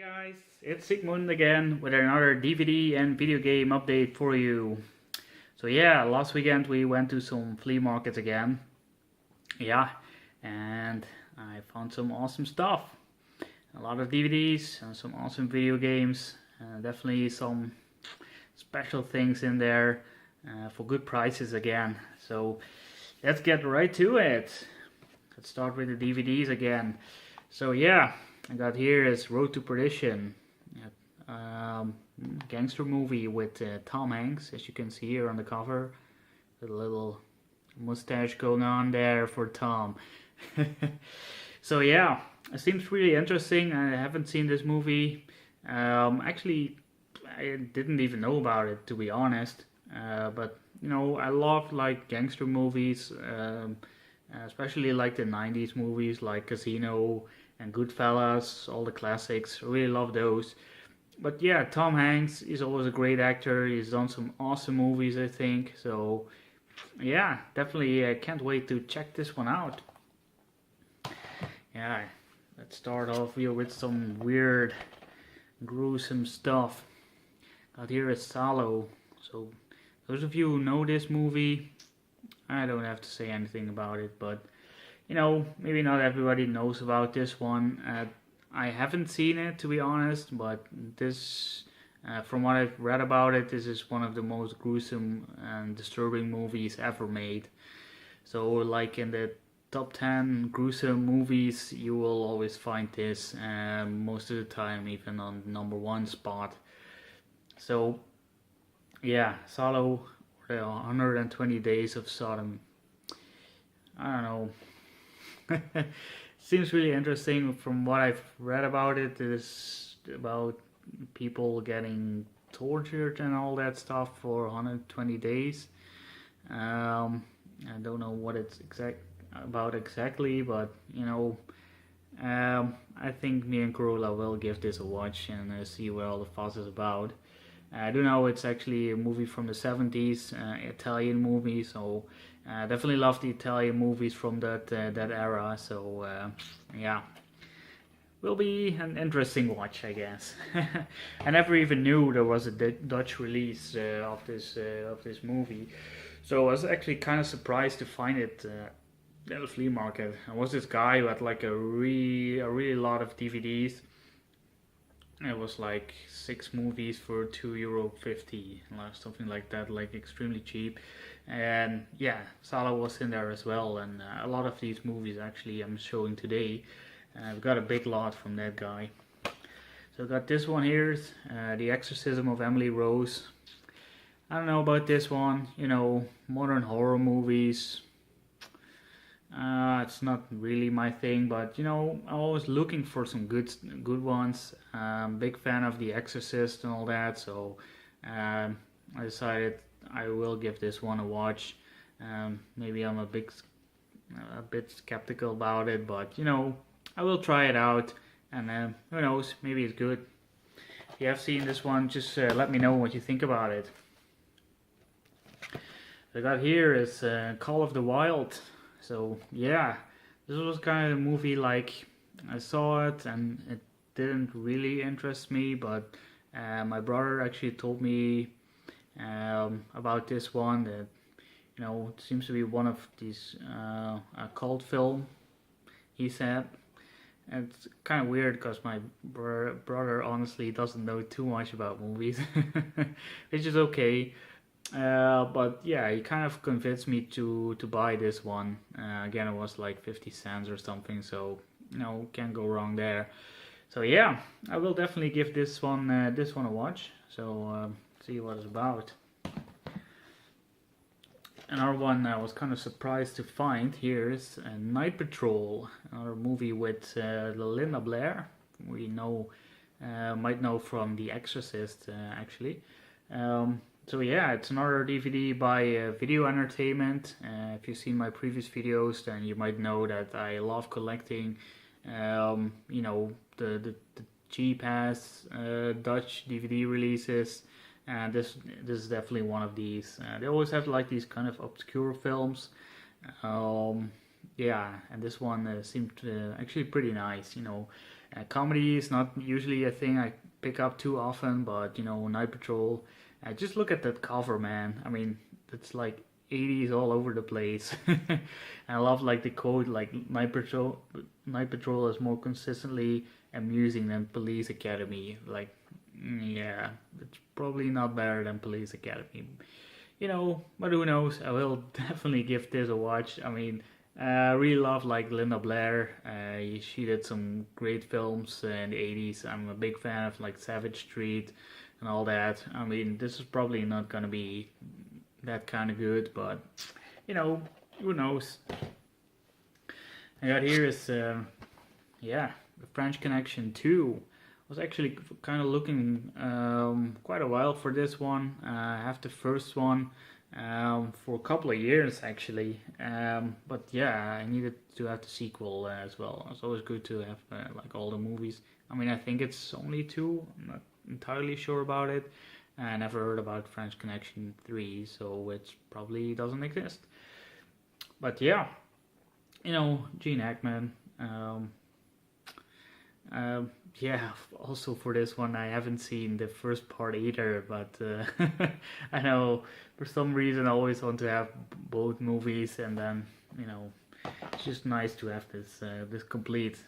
Guys, it's Sigmund again with another DVD and video game update for you. So yeah, last weekend we went to some flea markets again. Yeah, and I found some awesome stuff. A lot of DVDs and some awesome video games. Definitely some special things in there for good prices again. So let's get right to it. Let's start with the DVDs again. So yeah, I got here is Road to Perdition, gangster movie with Tom Hanks, as you can see here on the cover, with a little mustache going on there for Tom. So yeah, it seems really interesting. I haven't seen this movie. Actually, I didn't even know about it, to be honest. But you know, I love like gangster movies, especially like the 90s movies like Casino and Goodfellas, all the classics. I really love those. But yeah, Tom Hanks is always a great actor. He's done some awesome movies, I think. So yeah, definitely can't wait to check this one out. Yeah, let's start off here with some weird, gruesome stuff. Got here is Salo. So those of you who know this movie, I don't have to say anything about it, but you know, maybe not everybody knows about this one. I haven't seen it, to be honest, but this, from what I've read about it, this is one of the most gruesome and disturbing movies ever made. So, like in the top 10 gruesome movies, you will always find this, most of the time, even on number one spot. So, yeah, Salo, the 120 Days of Sodom. I don't know. Seems really interesting. From what I've read about it, is about people getting tortured and all that stuff for 120 days. I don't know what it's exactly, but you know, I think me and Corolla will give this a watch and see what all the fuss is about. I do know it's actually a movie from the 70s, Italian movie, so definitely love the Italian movies from that era. So yeah, will be an interesting watch, I guess. I never even knew there was a Dutch release of this movie, so I was actually kind of surprised to find it at the flea market. I was this guy who had like a really lot of DVDs. It was like 6 movies for €2.50, something like that, like extremely cheap. And yeah, Salo was in there as well, and a lot of these movies actually I'm showing today. I've got a big lot from that guy. So I got this one here, The Exorcism of Emily Rose. I don't know about this one, you know, modern horror movies. It's not really my thing, but you know, I'm always looking for some good ones. Big fan of The Exorcist and all that, so I decided I will give this one a watch. Maybe I'm a bit skeptical about it, but you know, I will try it out, and who knows, maybe it's good. If you have seen this one, just let me know what you think about it. What I got here is Call of the Wild. So yeah, this was kind of a movie like I saw it and it didn't really interest me, but my brother actually told me about this one, that you know, it seems to be one of these a cult film, he said. And it's kind of weird because my brother honestly doesn't know too much about movies, which is okay. But yeah, he kind of convinced me to buy this one. Again, it was like 50 cents or something, so you know, can't go wrong there. So yeah, I will definitely give this one a watch. So see what it's about. Another one I was kind of surprised to find here is Night Patrol, another movie with Linda Blair. We might know from The Exorcist actually. So yeah, it's another DVD by Video Entertainment. If you've seen my previous videos, then you might know that I love collecting, you know, the cheap-ass Dutch DVD releases. And this is definitely one of these. They always have like these kind of obscure films. Yeah, and this one seemed actually pretty nice. You know, Comedy is not usually a thing I pick up too often, but Night Patrol. Just look at that cover, man. I mean, it's like 80s all over the place. And I love like the quote, like Night Patrol is more consistently amusing than Police Academy. Like, yeah, it's probably not better than Police Academy. But who knows? I will definitely give this a watch. I mean, I really love like Linda Blair. She did some great films in the 80s. I'm a big fan of like Savage Street and all that. I mean, this is probably not gonna be that kind of good, but who knows? I got here is the French Connection 2. Was actually kind of looking quite a while for this one. I have the first one for a couple of years actually, but yeah, I needed to have the sequel as well. It's always good to have like all the movies. I mean, I think it's only two. I'm not entirely sure about it. I never heard about French Connection 3, so it probably doesn't exist. But yeah, Gene Hackman. Yeah, also for this one, I haven't seen the first part either, but I know for some reason I always want to have both movies, and then it's just nice to have this complete.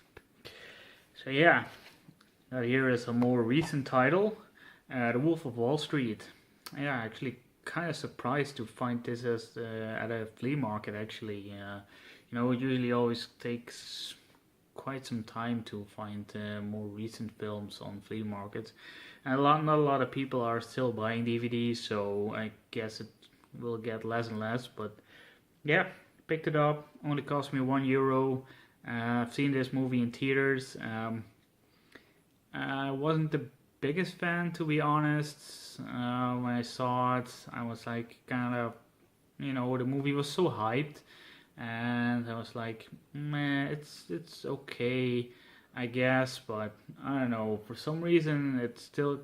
So yeah, here is a more recent title, The Wolf of Wall Street. Yeah, actually kind of surprised to find this as at a flea market actually. It usually always takes quite some time to find more recent films on flea markets, and not a lot of people are still buying DVDs, so I guess it will get less and less. But yeah, picked it up. Only cost me €1. I've seen this movie in theaters. I wasn't the biggest fan, to be honest. When I saw it, I was like kind of, the movie was so hyped. And I was like, man, it's okay, I guess, but I don't know. For some reason, it still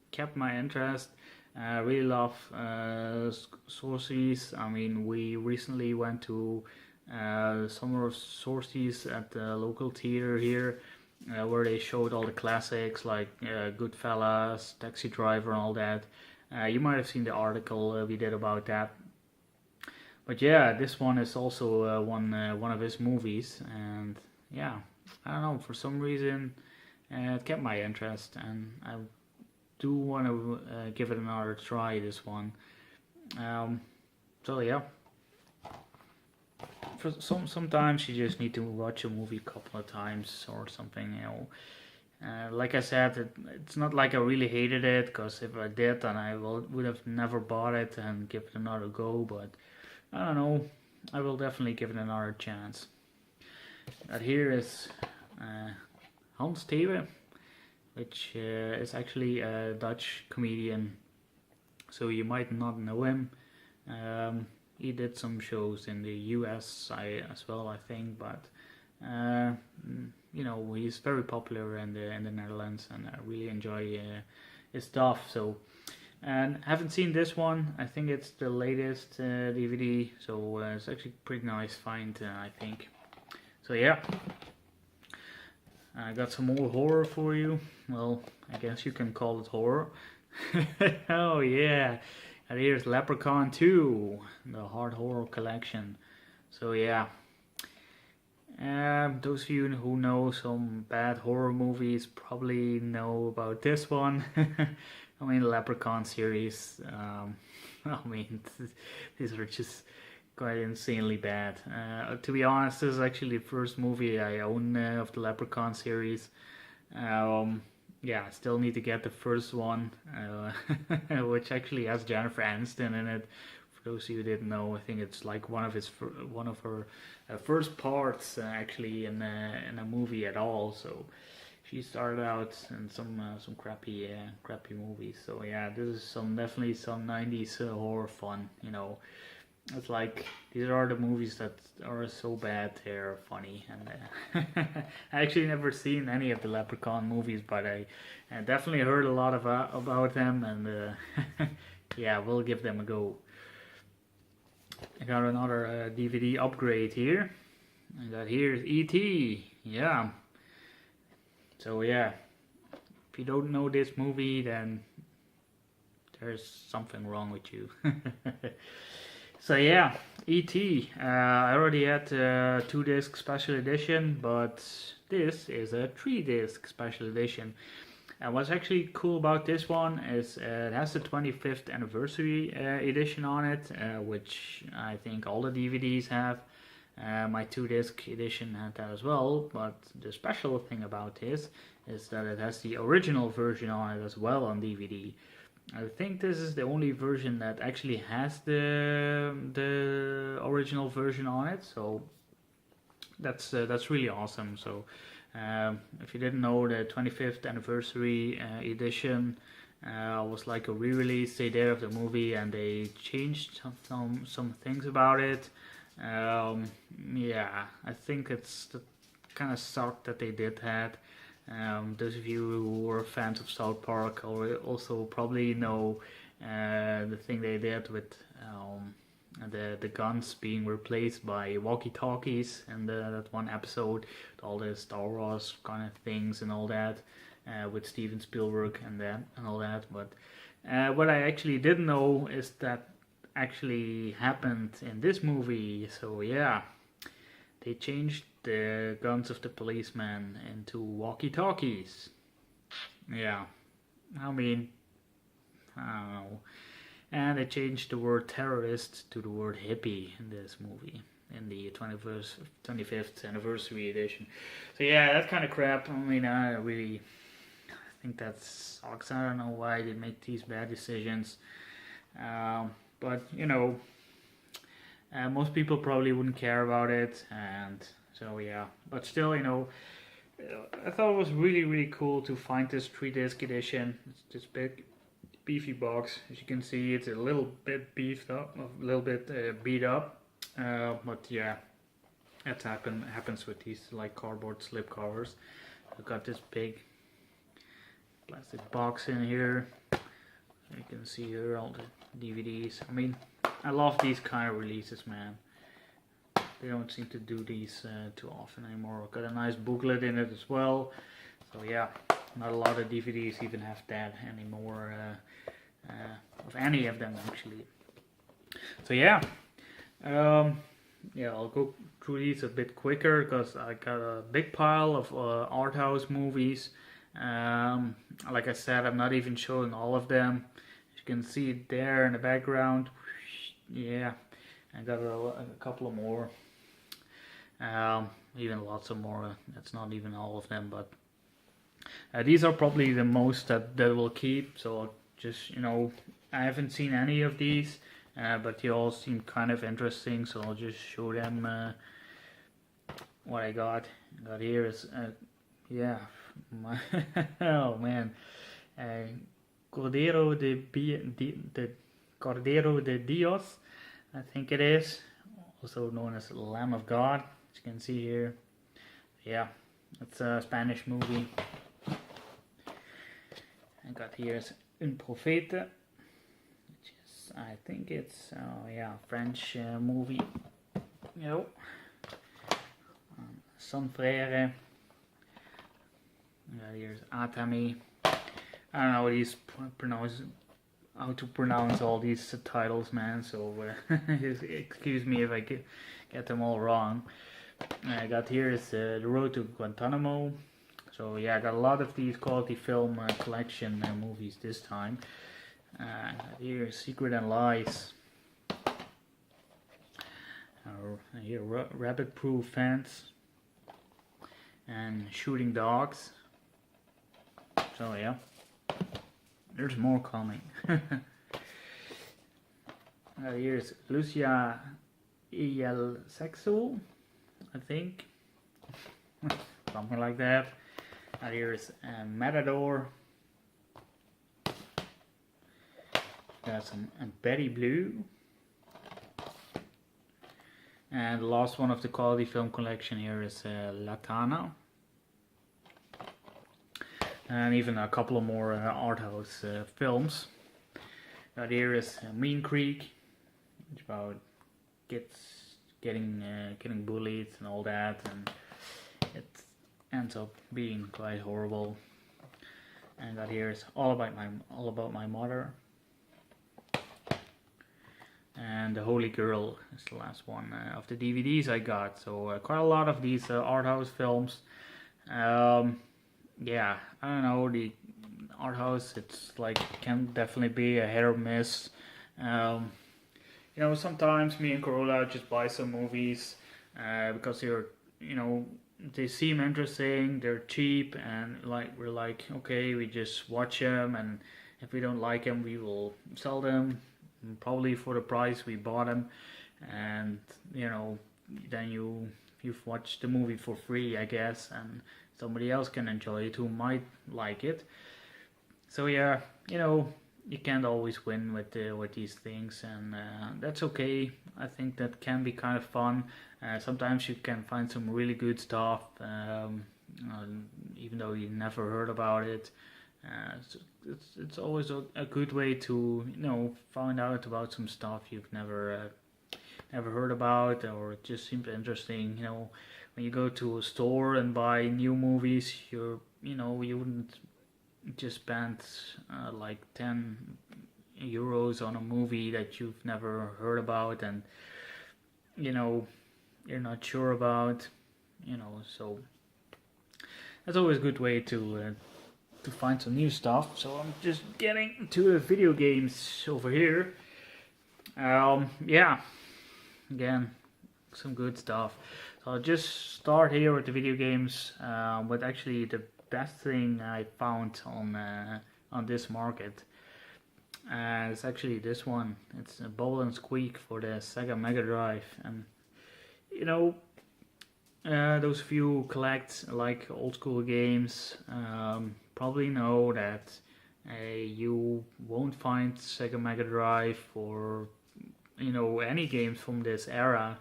kept my interest. I really love Sorcies. I mean, we recently went to Summer of Sorcies at the local theater here, where they showed all the classics like Goodfellas, Taxi Driver, and all that. You might have seen the article we did about that. But yeah, this one is also one of his movies, and yeah, I don't know, for some reason it kept my interest, and I do want to give it another try, this one. So yeah, for sometimes you just need to watch a movie a couple of times or something, like I said, it's not like I really hated it, because if I did, then I would have never bought it and give it another go, but I don't know, I will definitely give it another chance. That here is Hans Thewe, which is actually a Dutch comedian, so you might not know him. He did some shows in the US as well, I think, but he's very popular in the Netherlands, and I really enjoy his stuff. So. And haven't seen this one. I think it's the latest DVD, so it's actually pretty nice find, I think. So yeah, I got some more horror for you. Well, I guess you can call it horror. Oh yeah, and here's Leprechaun 2, the Hard Horror Collection. So yeah, those of you who know some bad horror movies probably know about this one. I mean, the Leprechaun series, I mean, these are just quite insanely bad. To be honest, this is actually the first movie I own of the Leprechaun series. Yeah, I still need to get the first one, which actually has Jennifer Aniston in it. For those of you who didn't know, I think it's like one of her first parts actually in a movie at all. So she started out in some crappy movies. So yeah, this is definitely some 90s horror fun. It's like these are the movies that are so bad they're funny. And I actually never seen any of the Leprechaun movies, but I definitely heard a lot about them, and yeah, we'll give them a go. I got another DVD upgrade here. I got here's E.T. Yeah. So yeah, if you don't know this movie, then there's something wrong with you. So yeah, E.T. I already had a 2-disc special edition, but this is a 3-disc special edition. And what's actually cool about this one is it has the 25th anniversary edition on it, which I think all the DVDs have. My 2-disc edition had that as well, but the special thing about this is that it has the original version on it as well on DVD. I think this is the only version that actually has the original version on it, so that's really awesome. So if you didn't know, the 25th anniversary edition was like a re-release they did of the movie, and they changed some things about it. Yeah, I think it's kind of sucked that they did that. Those of you who were fans of South Park also probably know the thing they did with the guns being replaced by walkie-talkies, and that one episode, with all the Star Wars kind of things and all that, with Steven Spielberg and all that. But what I actually didn't know is that actually happened in this movie. So yeah, they changed the guns of the policeman into walkie-talkies. Yeah, I mean, I don't know. And they changed the word terrorist to the word hippie in this movie, in the 25th anniversary edition. So yeah, that's kind of crap. I mean, I think that sucks. I don't know why they make these bad decisions. But, you know, most people probably wouldn't care about it, and so yeah. But still, you know, I thought it was really cool to find this 3-disc edition. It's this big beefy box. As you can see, it's a little bit beefed up, a little bit beat up. But yeah, that happens with these like cardboard slip covers. I've got this big plastic box in here. You can see here all the DVDs. I mean, I love these kind of releases, man. They don't seem to do these too often anymore. Got a nice booklet in it as well. So yeah, not a lot of DVDs even have that anymore, of any of them actually. So yeah, yeah, I'll go through these a bit quicker because I got a big pile of art house movies. Like I said, I'm not even showing all of them. As you can see it there in the background. Yeah, I got a couple of more. Even lots of more. That's not even all of them, but these are probably the most that will keep. So I'll just, you know, I haven't seen any of these, but they all seem kind of interesting. So I'll just show them what I got. Got here is yeah, oh man, Cordero de Cordero de Dios, I think it is, also known as Lamb of God, as you can see here. Yeah, it's a Spanish movie. I got here is Un Prophète, which is, I think it's, yeah, French movie. Yo. Son Frère. Here's Atami. I don't know how to pronounce all these titles, man. So excuse me if I get them all wrong. I got here is The Road to Guantanamo. So yeah, I got a lot of these quality film collection movies this time. Here is Secret and Lies. Here Rabbit Proof Fence. And Shooting Dogs. So yeah, there's more coming. Here's Lucia y el Sexo, I think. Something like that. Here's Matador. Got some Betty Blue. And the last one of the quality film collection here is Latana. And even a couple of more art house films. Got here is Mean Creek, which about kids getting bullied and all that, and it's ends up being quite horrible. And that here is all about my mother. And the Holy Girl is the last one of the DVDs I got. So quite a lot of these art house films. Yeah, I don't know, the art house, it's like, can definitely be a hit or miss. Um, sometimes me and Corolla just buy some movies because they seem interesting, they're cheap, and like we're like, okay, we just watch them, and if we don't like them, we will sell them, probably for the price we bought them, and then you've watched the movie for free, I guess, and somebody else can enjoy it who might like it. So yeah, you can't always win with these things, and that's okay. I think that can be kind of fun. Sometimes you can find some really good stuff, even though you never heard about it. It's always a good way to find out about some stuff you've never heard about, or it just seems interesting. When you go to a store and buy new movies, you wouldn't just spend like 10 euros on a movie that you've never heard about, and you're not sure about, so that's always a good way to find some new stuff. So I'm just getting to the video games over here. Yeah, again, some good stuff. So I'll just start here with the video games, but actually the best thing I found on this market is actually this one. It's a Bowl and Squeak for the Sega Mega Drive, and those of you who collect like old school games probably know that you won't find Sega Mega Drive or any games from this era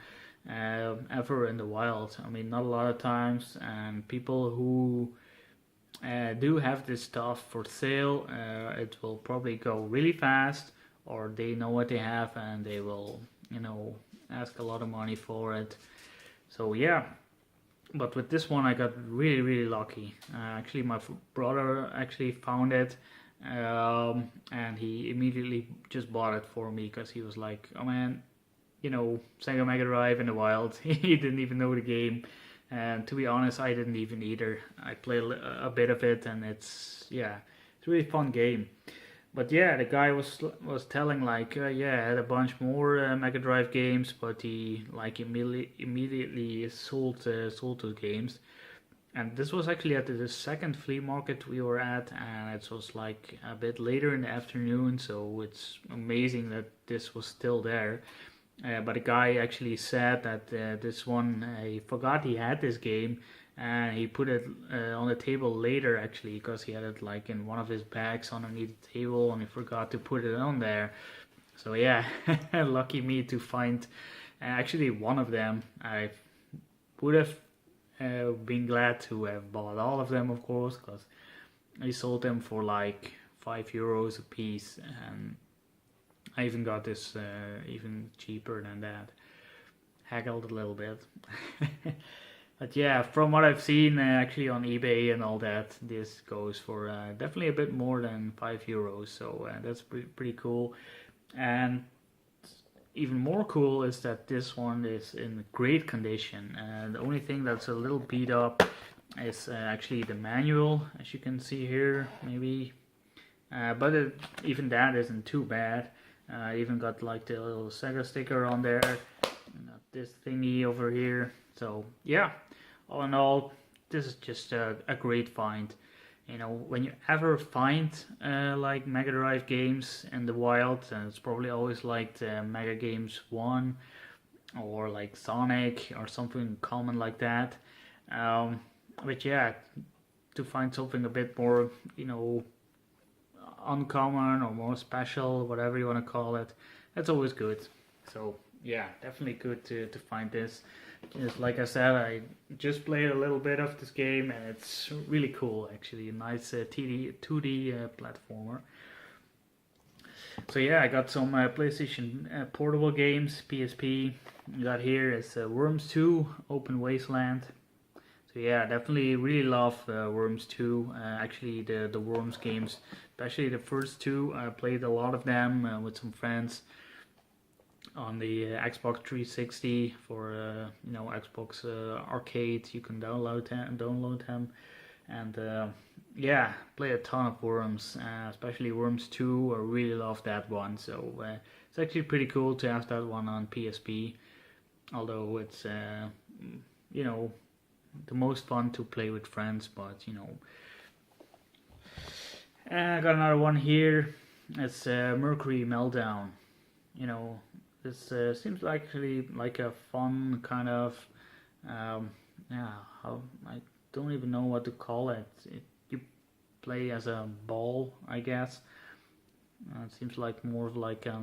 ever in the wild. I mean, not a lot of times, and people who do have this stuff for sale, it will probably go really fast, or they know what they have and they will ask a lot of money for it. So yeah, but with this one I got really, really lucky. Actually, my brother actually found it, and he immediately just bought it for me because he was like, oh man, Sega Mega Drive in the wild. He didn't even know the game, and to be honest, I didn't even either. I played a bit of it, and it's a really fun game. But yeah, the guy was telling like, I had a bunch more Mega Drive games, but he like immediately sold those games. And this was actually at the second flea market we were at, and it was like a bit later in the afternoon, so it's amazing that this was still there. But the guy actually said that this one, he forgot he had this game, and he put it on the table later actually, because he had it like in one of his bags underneath the table, and he forgot to put it on there. So yeah, lucky me to find actually one of them. I would have been glad to have bought all of them, of course, because I sold them for like €5 a piece, and I even got this even cheaper than that. Haggled a little bit. But yeah, from what I've seen actually on eBay and all that, this goes for definitely a bit more than €5. So that's pretty cool. And even more cool is that this one is in great condition. The only thing that's a little beat up is actually the manual, as you can see here, maybe. But even that isn't too bad. I even got like the little Sega sticker on there, got this thingy over here. So yeah, all in all, this is just a great find. When you ever find like Mega Drive games in the wild, and it's probably always like the Mega Games 1 or like Sonic or something common like that. But yeah, to find something a bit more, uncommon or more special, whatever you want to call it, that's always good. So yeah, definitely good to find this. Just like I said, I just played a little bit of this game, and it's really cool actually. A nice 2D platformer. So yeah, I got some PlayStation portable games, PSP. Got here is Worms 2 Open Wasteland. So So yeah, definitely really love Worms 2. Actually, the Worms games, especially the first two, I played a lot of them with some friends on the Xbox 360 for Xbox Arcade. You can download them, and yeah, play a ton of Worms, especially Worms 2. I really love that one. So it's actually pretty cool to have that one on PSP. Although it's you know the most fun to play with friends, but I got another one here. It's Mercury Meltdown. You know, this seems actually like a fun kind of yeah. How I don't even know what to call it. You play as a ball, I guess. It seems like more of like I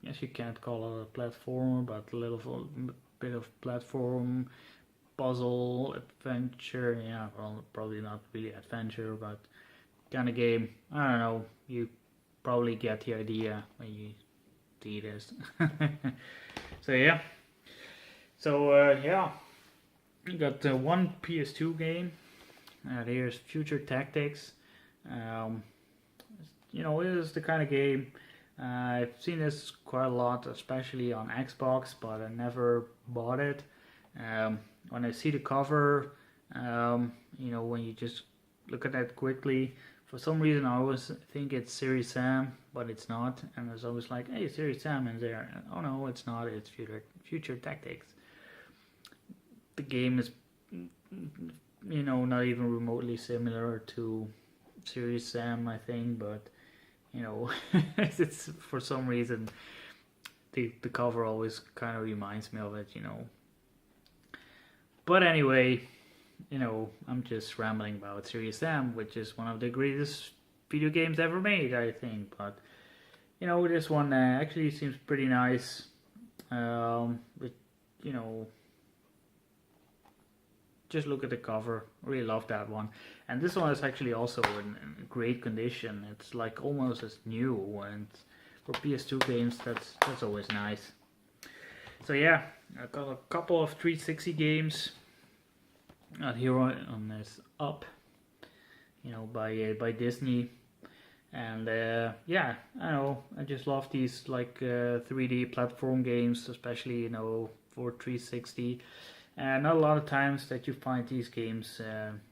guess you can't call it a platformer, but a little bit of platform puzzle adventure. Yeah, well, probably not really adventure, but kind of game. I don't know. You probably get the idea when you see this. So yeah. So yeah, you got one PS2 game. Here's Future Tactics. Um, it is the kind of game I've seen this quite a lot, especially on Xbox, but I never bought it. When I see the cover, when you just look at that quickly, for some reason I always think it's Serious Sam, but it's not. And it's always like, hey, Serious Sam is there. And, oh no, it's not. It's Future Tactics. The game is, not even remotely similar to Serious Sam, I think, but it's for some reason the cover always kind of reminds me of it. But anyway, I'm just rambling about Serious Sam, which is one of the greatest video games ever made, I think. But this one actually seems pretty nice. But just look at the cover. Really love that one. And this one is actually also in great condition. It's like almost as new, and for PS2 games, that's always nice. So yeah, I got a couple of 360 games here on this Up, by Disney, and yeah, I know I just love these like 3D platform games, especially for 360. And not a lot of times that you find these games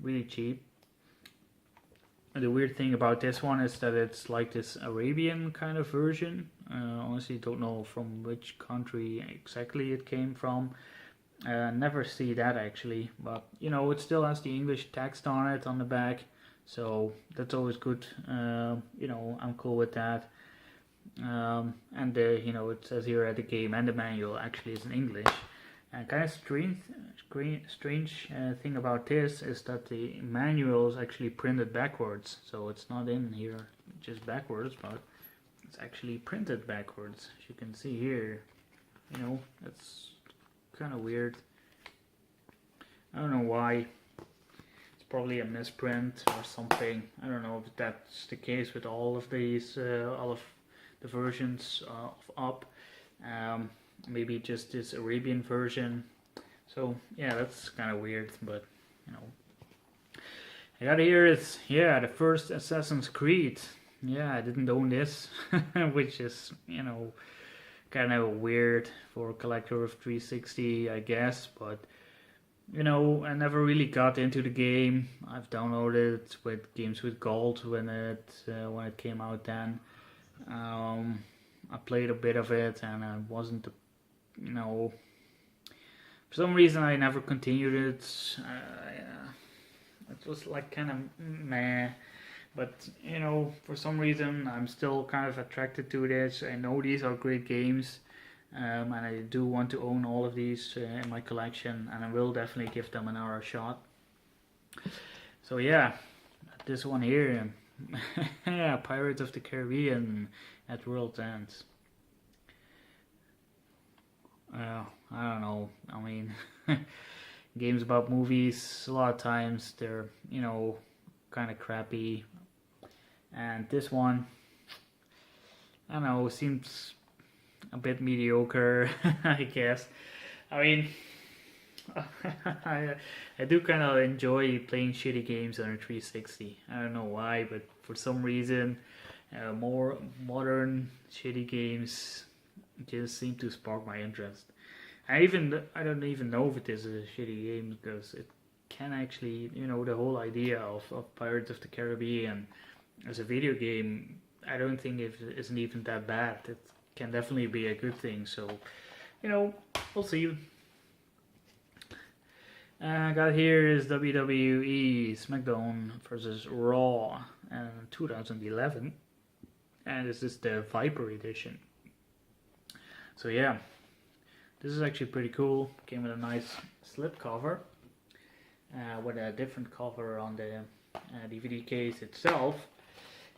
really cheap. And the weird thing about this one is that it's like this Arabian kind of version. Honestly, don't know from which country exactly it came from. Never see that actually, but it still has the English text on it on the back, so that's always good. I'm cool with that. And it says here at the game and the manual actually is in English. And kind of strange thing about this is that the manual is actually printed backwards, so it's not in here just backwards, but it's actually printed backwards. As you can see here, that's kind of weird. I don't know why. It's probably a misprint or something. I don't know if that's the case with all of these, all of the versions of Up. Maybe just this Arabian version. So yeah, that's kind of weird, but I got here is the first Assassin's Creed. Yeah, I didn't own this, which is kind of weird for a collector of 360, I guess. But I never really got into the game. I've downloaded it with Games with Gold when it came out then. I played a bit of it, and I wasn't for some reason I never continued it. It was like kind of meh, but for some reason I'm still kind of attracted to this. I know these are great games, and I do want to own all of these in my collection, and I will definitely give them another shot. So yeah, this one here, yeah, Pirates of the Caribbean at World's End. I don't know. I mean, games about movies, a lot of times they're, kind of crappy. And this one, I don't know, seems a bit mediocre, I guess. I mean, I do kind of enjoy playing shitty games on a 360. I don't know why, but for some reason, more modern shitty games just seem to spark my interest. I don't even know if it is a shitty game because it can actually, the whole idea of Pirates of the Caribbean as a video game, I don't think it isn't even that bad. It can definitely be a good thing. So, we'll see. I got here is WWE SmackDown versus Raw in 2011, and this is the Viper edition. So yeah, this is actually pretty cool. Came with a nice slip cover, with a different cover on the DVD case itself.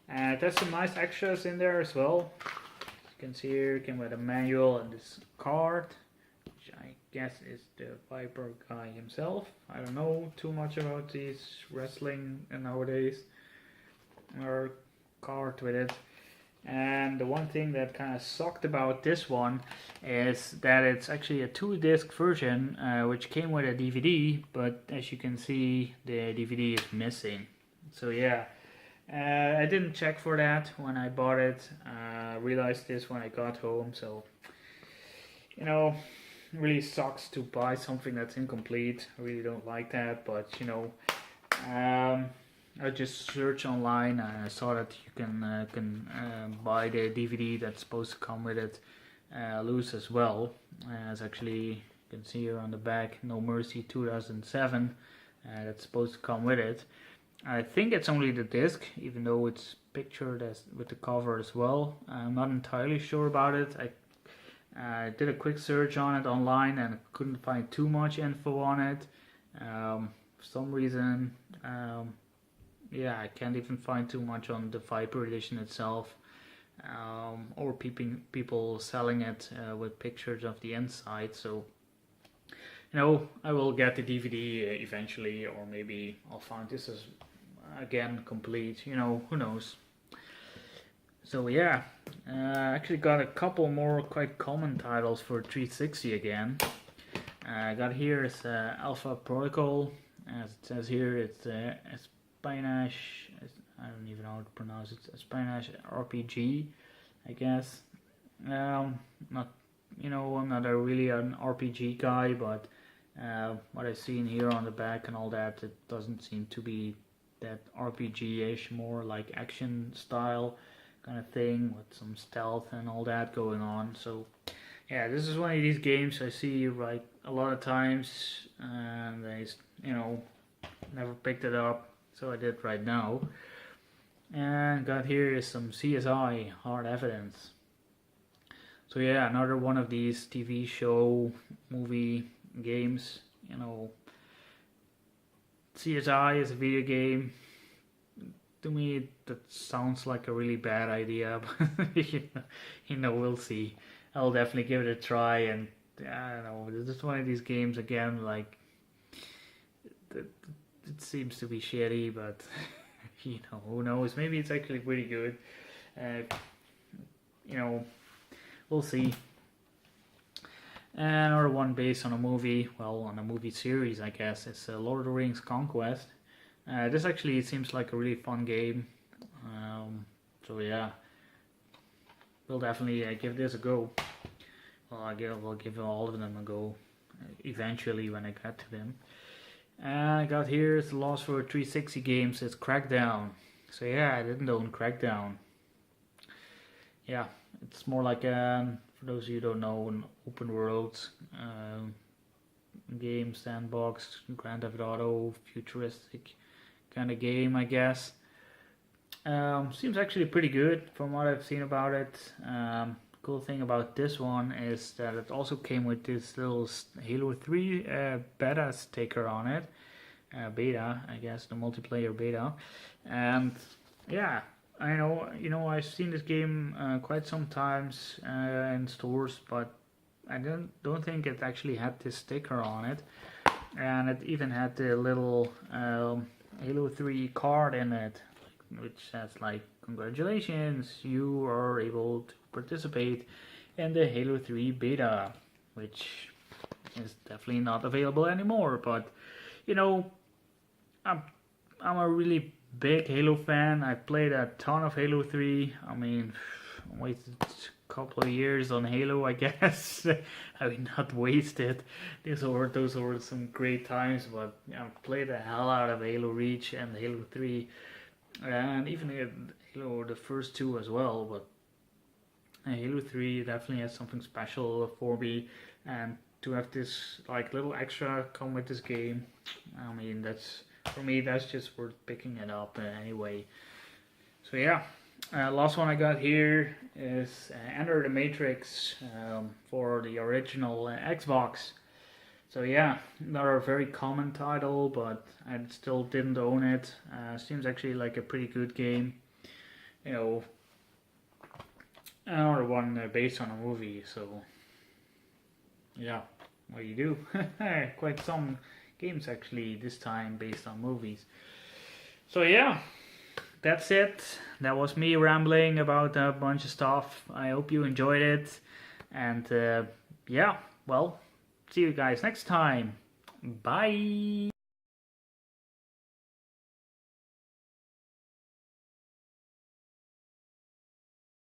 There's some nice extras in there as well. As you can see here, came with a manual and this card, which I guess is the Viper guy himself. I don't know too much about these wrestling nowadays, or card with it. And the one thing that kind of sucked about this one is that it's actually a 2-disc version, which came with a DVD, but as you can see, the DVD is missing. So yeah, I didn't check for that when I bought it. Realized this when I got home, so it really sucks to buy something that's incomplete. I really don't like that, but I just searched online and I saw that you can buy the DVD that's supposed to come with it loose as well. It's actually, you can see here on the back, No Mercy 2007, that's supposed to come with it. I think it's only the disc, even though it's pictured as with the cover as well. I'm not entirely sure about it. I did a quick search on it online and couldn't find too much info on it. For some reason, I can't even find too much on the Viper edition itself, or people selling it with pictures of the inside. So, I will get the DVD eventually, or maybe I'll find this as again complete. Who knows. So yeah, actually got a couple more quite common titles for 360 again. I got here is Alpha Protocol. As it says here, it's Spanish. I don't even know how to pronounce it. Spanish RPG, I guess. I'm not really an RPG guy, but what I've seen here on the back and all that, it doesn't seem to be that RPG-ish, more like action style kind of thing with some stealth and all that going on. So yeah, this is one of these games I see like a lot of times, and I never picked it up, so I did right now. And got here is some CSI Hard Evidence. So yeah, another one of these TV show movie games. CSI is a video game. To me, that sounds like a really bad idea, but we'll see. I'll definitely give it a try, and I don't know, this is one of these games again, like, it seems to be shitty, but, who knows, maybe it's actually pretty good. We'll see. And another one based on a movie, on a movie series, I guess. It's Lord of the Rings Conquest. This actually seems like a really fun game. So yeah, we'll definitely give this a go. Well, I'll give all of them a go eventually when I get to them. And I got here is the Lost for 360 games. It's Crackdown. So yeah, I didn't own Crackdown. Yeah, it's more like for those of you who don't know, an open world game, sandbox, Grand Theft Auto, futuristic kind of game, I guess. Seems actually pretty good from what I've seen about it. Cool thing about this one is that it also came with this little Halo 3 beta sticker on it. Beta, I guess, the multiplayer beta. And yeah, I know, I've seen this game quite sometimes in stores, but I don't think it actually had this sticker on it. And it even had the little Halo 3 card in it, which says like, congratulations, you are able to participate in the Halo 3 beta, which is definitely not available anymore. But you know, I'm a really big Halo fan. I played a ton of Halo 3. I mean, wasted a couple of years on Halo, I guess. I mean, not wasted. Those were some great times, but I played the hell out of Halo Reach and Halo 3, and even Halo the first two as well. But Halo 3 definitely has something special for me, and to have this like little extra come with this game, I mean, that's for me, that's just worth picking it up anyway. So yeah, last one I got here is Enter the Matrix for the original Xbox. So yeah, not a very common title, but I still didn't own it. Seems actually like a pretty good game. You know, another one based on a movie. So yeah, what do you do? Quite some games actually this time based on movies. So yeah, that's it. That was me rambling about a bunch of stuff. I hope you enjoyed it, and yeah, well, see you guys next time. Bye.